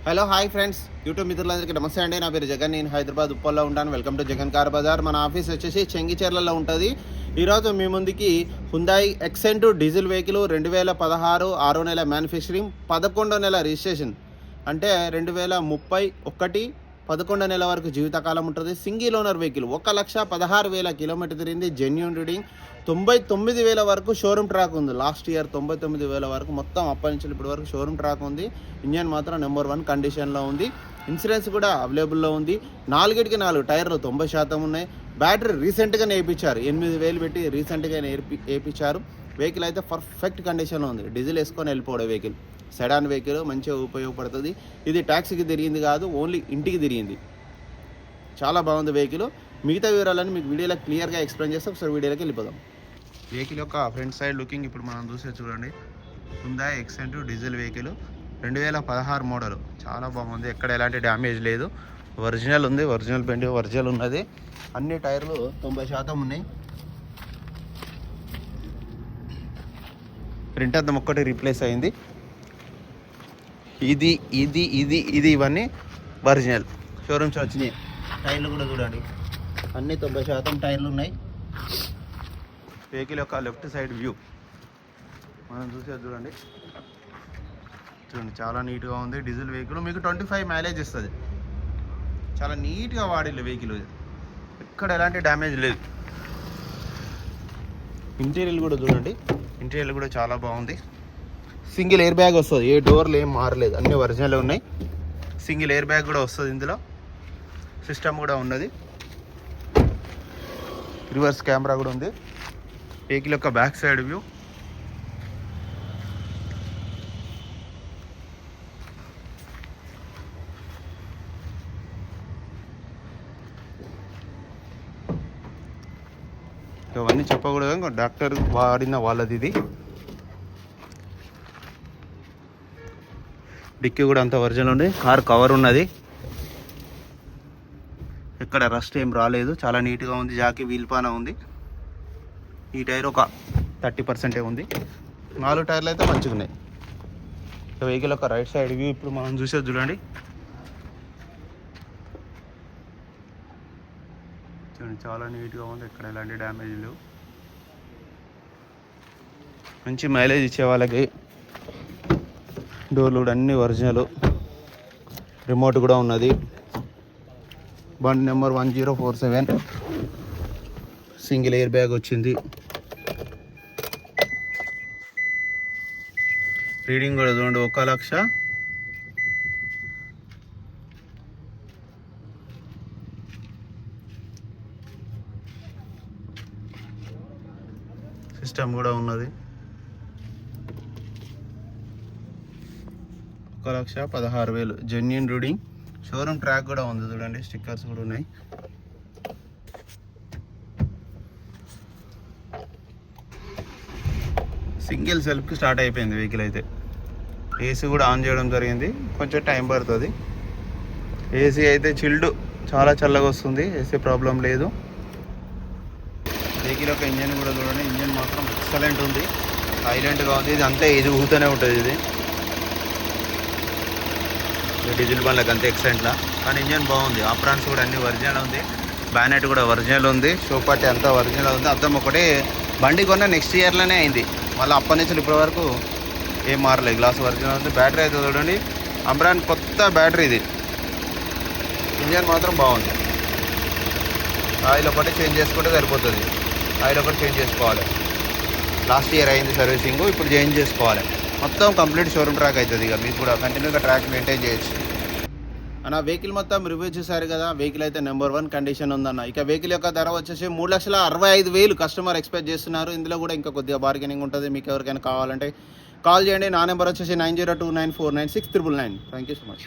Hello hi friends, YouTube మిత్రులందరికీ నమస్తే అండి. నా పేరు జగన్, నేను హైదరాబాద్ ఉప్పల్లో ఉంటాను. Welcome to Jagan car bazaar. మన ఆఫీస్ వచ్చేసి చెంగిచెర్లలో ఉంటుంది. ఈరోజు మీ ముందుకి హుందాయ్ ఎక్సెంట్ డీజిల్ వెహికల్ 2016 6వ నెల మ్యానుఫ్యాక్చరింగ్, 11వ నెల రిజిస్ట్రేషన్, అంటే 2031 11వ నెల వరకు జీవితకాలం ఉంటుంది. సింగిల్ ఓనర్ వెహికల్, 1,16,000 కిలోమీటర్ తిరిగింది. జెన్యూన్ రీడింగ్, 99,000 వరకు షోరూమ్ ట్రాక్ ఉంది. లాస్ట్ ఇయర్ 99,000 వరకు మొత్తం అప్పటి నుంచి ఇప్పటి వరకు షోరూమ్ ట్రాక్ ఉంది. ఇంజన్ మాత్రం నెంబర్ 1 కండిషన్లో ఉంది. ఇన్సూరెన్స్ కూడా అవైలబుల్లో ఉంది. 4 టైర్లు 90% ఉన్నాయి. బ్యాటరీ రీసెంట్గా వేయించారు, 8,000 పెట్టి రీసెంట్గా వేయించారు. వెహికల్ అయితే పర్ఫెక్ట్ కండిషన్లో ఉంది. డీజిల్ వేసుకొని వెళ్ళిపోవడం వెహికల్, సెడాన్ వెహికల్, మంచిగా ఉపయోగపడుతుంది. ఇది ట్యాక్సీకి తిరిగింది కాదు, ఓన్లీ ఇంటికి తిరిగింది. చాలా బాగుంది వెహికల్. మిగతా వివరాలను మీకు వీడియోలో క్లియర్గా ఎక్స్ప్లెయిన్ చేస్తే ఒకసారి వీడియోలోకి వెళ్ళిపోదాం. వెహికల్ యొక్క ఫ్రంట్ సైడ్ లుకింగ్ ఇప్పుడు మనం చూసే చూడండి. Hyundai Xcent diesel vehicle, 2016 model. చాలా బాగుంది, ఎక్కడ ఎలాంటి డ్యామేజ్ లేదు. ఒరిజినల్ ఉంది, ఒరిజినల్ పెయింట్ ఒరిజినల్ ఉన్నది. అన్ని టైర్లు 90% ఉన్నాయి. ఫ్రంట్ అద్దం ఒక్కటి రీప్లేస్ అయింది. ఇది ఇది ఇది ఇది ఇవన్నీ ఒరిజినల్ షోరూమ్స్ వచ్చినాయి. టైర్లు కూడా చూడండి, అన్నీ 90% టైర్లు ఉన్నాయి. వెహికల్ యొక్క లెఫ్ట్ సైడ్ వ్యూ మనం చూసేది చూడండి. చాలా నీట్గా ఉంది. డీజిల్ వెహికల్ మీకు 25 మైలేజ్ ఇస్తుంది. చాలా నీట్గా వాడిల్లు వెహికల్, ఎక్కడ ఎలాంటి డ్యామేజ్ లేదు. ఇంటీరియర్ కూడా చూడండి, ఇంటీరియర్ కూడా చాలా బాగుంది. సింగిల్ ఎయిర్ బ్యాగ్ వస్తుంది, ఏ డోర్లు ఏం మారలేదు, అన్నీ ఒరిజినల్ ఉన్నాయి. సింగిల్ ఎయిర్ బ్యాగ్ కూడా వస్తుంది. ఇందులో సిస్టమ్ కూడా ఉన్నది. రివర్స్ కెమెరా కూడా ఉంది. వెహికల్ యొక్క బ్యాక్ సైడ్ వ్యూ. ఇవన్నీ చెప్పకూడదు, డాక్టర్ వాడిన వాళ్ళది ఇది. డిక్కీ కూడా అంత ఒరిజినల్ ఉంది. కార్ కవర్ ఉన్నది, ఎక్కడ రస్ట్ ఏం రాలేదు. చాలా నీట్గా ఉంది. జాకీ వీల్ పాన ఉంది. ఈ టైర్ ఒక 30% ఉంది. 4 టైర్లు అయితే మంచిగా ఉన్నాయి. వెహికల్ ఒక రైట్ సైడ్ వ్యూ ఇప్పుడు మనం చూసేది చూడండి. చాలా నీట్గా ఉంది, ఎక్కడ ఎలాంటి డ్యామేజ్ లేవు. మంచి మైలేజ్ ఇచ్చే వాళ్ళకి. డోర్లు కూడా అన్నీ ఒరిజినల్. రిమోట్ కూడా ఉన్నది. బండి నెంబర్ 1047. సింగిల్ ఎయిర్ బ్యాగ్ వచ్చింది. రీడింగ్ కూడా చూడండి, 1,00,000. సిస్టమ్ కూడా ఉన్నది. 1,16,000 జెన్యూన్ రీడింగ్. షోరూమ్ ట్రాక్ కూడా ఉంది చూడండి, స్టిక్కర్స్ కూడా ఉన్నాయి. సింగిల్ సెల్ఫ్కి స్టార్ట్ అయిపోయింది వెహికల్ అయితే. ఏసీ కూడా ఆన్ చేయడం జరిగింది, కొంచెం టైం పడుతుంది. ఏసీ అయితే చిల్డ్, చాలా చల్లగా వస్తుంది. ఏసీ ప్రాబ్లం లేదు. వెహికల్ యొక్క ఇంజన్ కూడా చూడండి, ఇంజన్ మాత్రం ఎక్సలెంట్ ఉంది, సైలెంట్గా ఉంది. ఇది అంతే, ఇది ఊగుతూనే ఉంటుంది. ఇది డీజిల్ బండ్లకు అంతే ఎక్సలెంట్లా, కానీ ఇంజన్ బాగుంది. ఆప్రాన్స్ కూడా అన్ని ఒరిజినల్ ఉంది. బ్యానెట్ కూడా ఒరిజినల్ ఉంది. షో పార్టీ అంతా ఒరిజినల్ ఉంది. అద్దం ఒకటే బండి కొన్న నెక్స్ట్ ఇయర్లోనే అయింది. మళ్ళీ అప్పటి నుంచి ఇప్పటి వరకు ఏం మారలేదు. గ్లాస్ ఒరిజినల్ ఉంది. బ్యాటరీ అయితే చూడండి, అంబ్రాన్ కొత్త బ్యాటరీ ఇది. ఇంజన్ మాత్రం బాగుంది. ఆయిల్ ఒకటి చేంజ్ చేసుకుంటే సరిపోతుంది. ఆయిల్ ఒకటి చేంజ్ చేసుకోవాలి. లాస్ట్ ఇయర్ అయింది సర్వీసింగ్, ఇప్పుడు చేంజ్ చేసుకోవాలి. మొత్తం కంప్లీట్ షోరూమ్ ట్రాక్ అవుతుంది. ఇక మీకు కూడా కంటిన్యూగా ట్రాక్ మెయింటైన్ చేయొచ్చు. అన్న వెహికల్ మొత్తం రివ్యూ చూసారు కదా. వెహికల్ అయితే నెంబర్ 1 కండిషన్ ఉందన్న. ఇక వెహికల్ యొక్క ధర వచ్చేసి 3,65,000 కస్టమర్ ఎక్స్పెక్ట్ చేస్తున్నారు. ఇందులో కూడా ఇంకా కొద్దిగా బార్గెనింగ్ ఉంటుంది. మీకు ఎవరికైనా కావాలంటే కాల్ చేయండి. నా నెంబర్ వచ్చేసి 9029496999. Thank you so much.